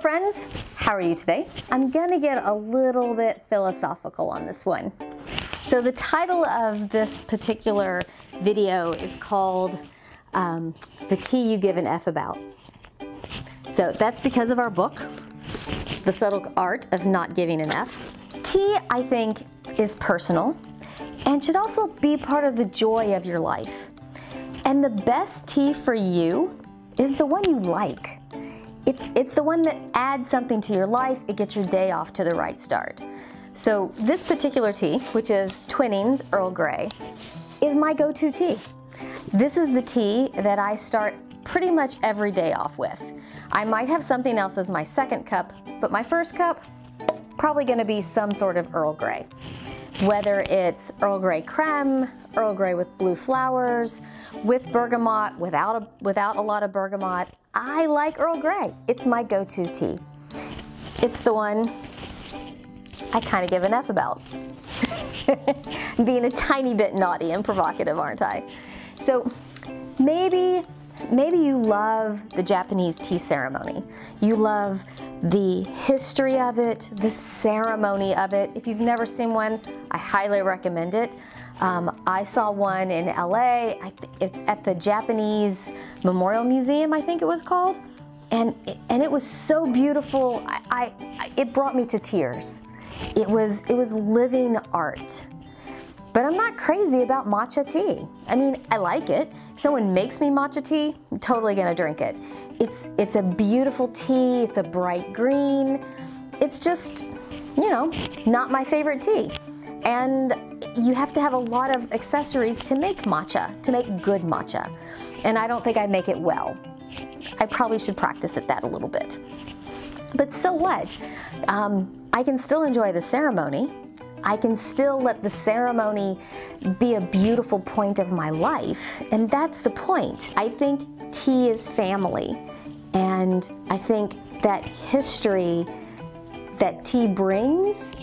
friends, how are you today? I'm gonna get a little bit philosophical on this one. So the title of this particular video is called The Tea You Give an F About. So that's because of our book, The Subtle Art of Not Giving an F. Tea, I think, is personal and should also be part of the joy of your life. And the best tea for you is the one you like. It's the one that adds something to your life. It gets your day off to the right start. So this particular tea, which is Twinings Earl Grey, is my go-to tea. This is the tea that I start pretty much every day off with. I might have something else as my second cup, but my first cup, probably gonna be some sort of Earl Grey. Whether it's Earl Grey creme, Earl Grey with blue flowers, with bergamot, without a lot of bergamot, I like Earl Grey. It's my go-to tea. It's the one I kind of give an F about. Being a tiny bit naughty and provocative, aren't I? So maybe you love the Japanese tea ceremony. You love the history of it, the ceremony of it. If you've never seen one, I highly recommend it. I saw one in LA. It's at the Japanese Memorial Museum, I think it was called. And it was so beautiful. It brought me to tears. It was living art. But I'm not crazy about matcha tea. I mean, I like it. If someone makes me matcha tea, I'm totally gonna drink it. It's a beautiful tea, it's a bright green. It's just, you know, not my favorite tea. And you have to have a lot of accessories to make matcha, to make good matcha. And I don't think I make it well. I probably should practice at that a little bit. But so what? I can still enjoy the ceremony. I can still let the ceremony be a beautiful point of my life, and that's the point. I think tea is family, and I think that history that tea brings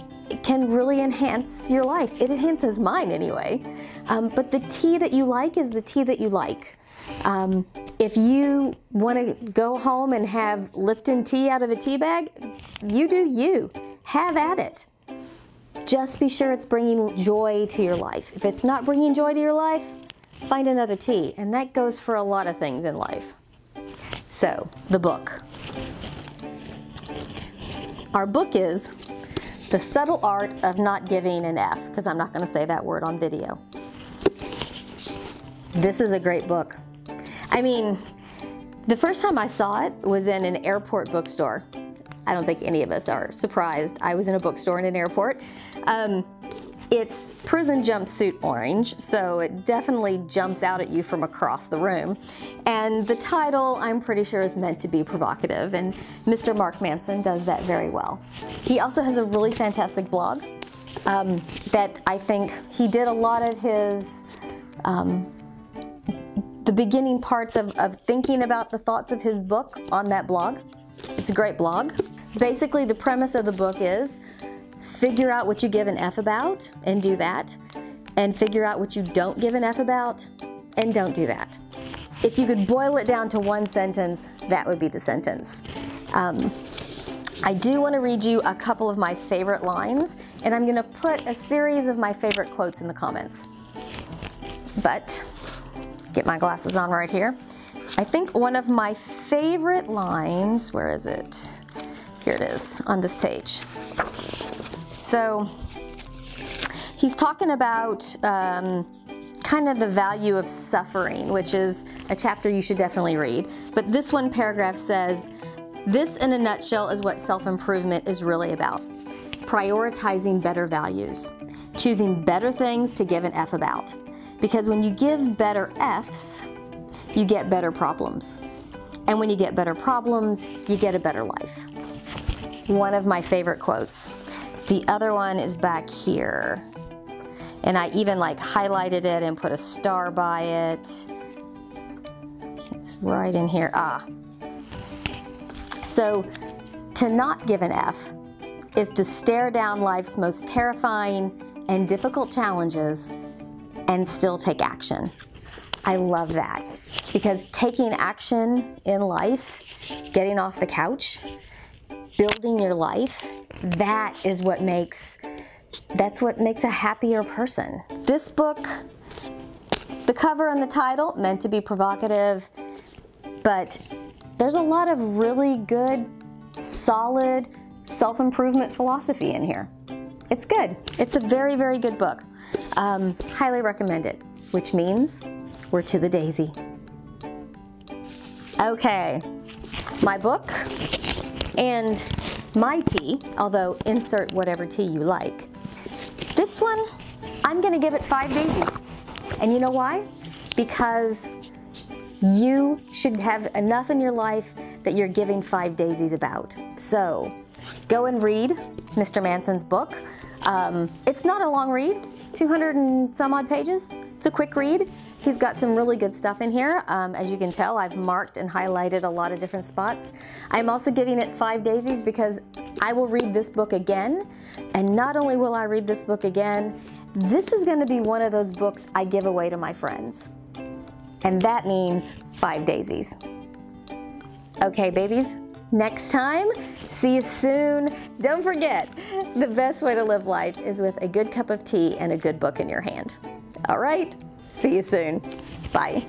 can really enhance your life. It enhances mine anyway, but the tea that you like is the tea that you like. If you want to go home and have Lipton tea out of a tea bag, you do you. Have at it. Just be sure it's bringing joy to your life. If it's not bringing joy to your life, find another tea. And that goes for a lot of things in life. So, the book. Our book is The Subtle Art of Not Giving an F, because I'm not going to say that word on video. This is a great book. I mean, the first time I saw it was in an airport bookstore. I don't think any of us are surprised. I was in a bookstore in an airport. It's prison jumpsuit orange, so it definitely jumps out at you from across the room. And the title, I'm pretty sure, is meant to be provocative, and Mr. Mark Manson does that very well. He also has a really fantastic blog that I think he did a lot of his the beginning parts of thinking about the thoughts of his book on that blog. It's a great blog. Basically, the premise of the book is figure out what you give an F about and do that, and figure out what you don't give an F about and don't do that. If you could boil it down to one sentence, that would be the sentence. I do want to read you a couple of my favorite lines, and I'm going to put a series of my favorite quotes in the comments. But, get my glasses on right here. I think one of my favorite lines, where is it? Here it is on this page. So he's talking about kind of the value of suffering, which is a chapter you should definitely read. But this one paragraph says, this in a nutshell is what self-improvement is really about. Prioritizing better values, choosing better things to give an F about. Because when you give better Fs, you get better problems. And when you get better problems, you get a better life. One of my favorite quotes. The other one is back here. And I even like highlighted it and put a star by it. It's right in here. So to not give an F is to stare down life's most terrifying and difficult challenges and still take action. I love that, because taking action in life, getting off the couch, building your life, that's what makes a happier person. This book, the cover and the title, meant to be provocative, but there's a lot of really good, solid self-improvement philosophy in here. It's good. It's a very, very good book. Highly recommend it, which means we're to the daisy. Okay, my book and my tea, although insert whatever tea you like. This one, I'm gonna give it 5 daisies. And you know why? Because you should have enough in your life that you're giving 5 daisies about. So go and read Mr. Manson's book. It's not a long read, 200 and some odd pages. It's a quick read. He's got some really good stuff in here. As you can tell, I've marked and highlighted a lot of different spots. I'm also giving it 5 daisies because I will read this book again. And not only will I read this book again, this is going to be one of those books I give away to my friends. And that means 5 daisies. Okay, babies, next time, see you soon. Don't forget, the best way to live life is with a good cup of tea and a good book in your hand. All right, see you soon. Bye.